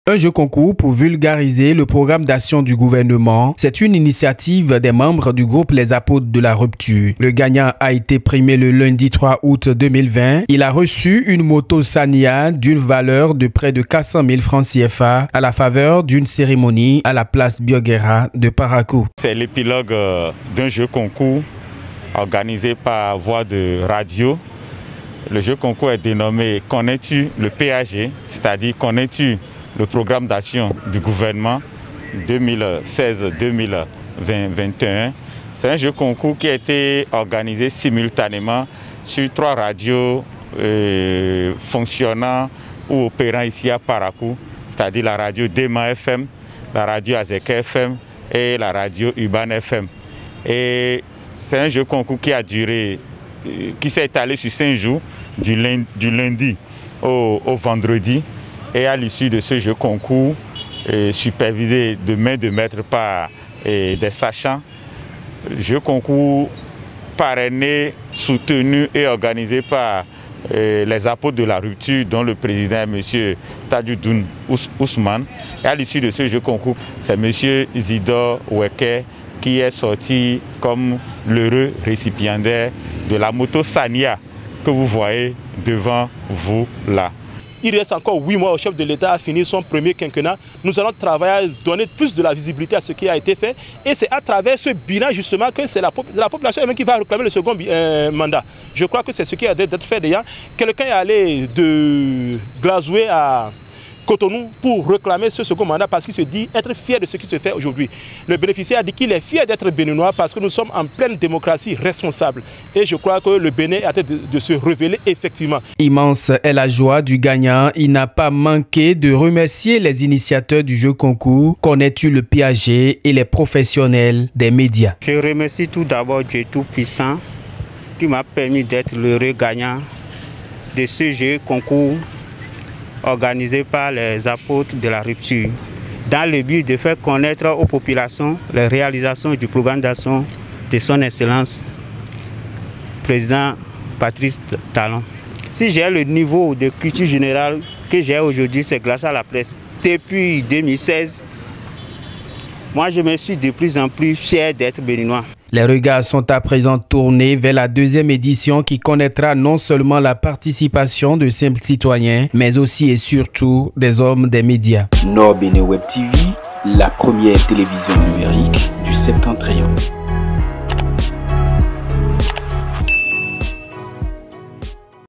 Un jeu concours pour vulgariser le programme d'action du gouvernement. C'est une initiative des membres du groupe Les Apôtres de la Rupture. Le gagnant a été primé le lundi 3 août 2020. Il a reçu une moto Scania d'une valeur de près de 400 000 francs CFA à la faveur d'une cérémonie à la place Bioguera de Parakou. C'est l'épilogue d'un jeu concours organisé par voie de radio. Le jeu concours est dénommé « Connais-tu le PAG ?» c'est-à-dire « Connais-tu le programme d'action du gouvernement 2016-2021 ?» C'est un jeu concours qui a été organisé simultanément sur 3 radios fonctionnant ou opérant ici à Parakou, c'est-à-dire la radio Dema FM, la radio Azeka FM et la radio Urban FM. Et c'est un jeu concours qui a duré, qui s'est étalé sur 5 jours, du lundi au vendredi. Et à l'issue de ce jeu concours, supervisé de main de maître par des sachants, jeu concours parrainé, soutenu et organisé par les apôtres de la rupture, dont le président est M. Tadjoudoun Ousmane. Et à l'issue de ce jeu concours, c'est M. Isidore Oueke qui est sorti comme l'heureux récipiendaire de la moto Scania que vous voyez devant vous là. Il reste encore 8 mois au chef de l'État à finir son premier quinquennat. Nous allons travailler à donner plus de la visibilité à ce qui a été fait. Et c'est à travers ce bilan justement que c'est la population elle-même qui va réclamer le second mandat. Je crois que c'est ce qui a d'être fait déjà. Quelqu'un est allé de Glazoué à Cotonou pour réclamer ce second mandat parce qu'il se dit être fier de ce qui se fait aujourd'hui. Le bénéficiaire a dit qu'il est fier d'être béninois parce que nous sommes en pleine démocratie responsable. Et je crois que le Bénin a tête de se révéler effectivement. Immense est la joie du gagnant. Il n'a pas manqué de remercier les initiateurs du jeu concours, Connais-tu le PAG et les professionnels des médias. Je remercie tout d'abord Dieu Tout-Puissant qui m'a permis d'être l'heureux gagnant de ce jeu concours organisé par les apôtres de la rupture, dans le but de faire connaître aux populations les réalisations du programme d'action de son Excellence, président Patrice Talon. Si j'ai le niveau de culture générale que j'ai aujourd'hui, c'est grâce à la presse. Depuis 2016, moi je me suis de plus en plus fier d'être béninois. Les regards sont à présent tournés vers la 2e édition qui connaîtra non seulement la participation de simples citoyens, mais aussi et surtout des hommes des médias. Nord Bénin Web TV, la première télévision numérique du Septentrion.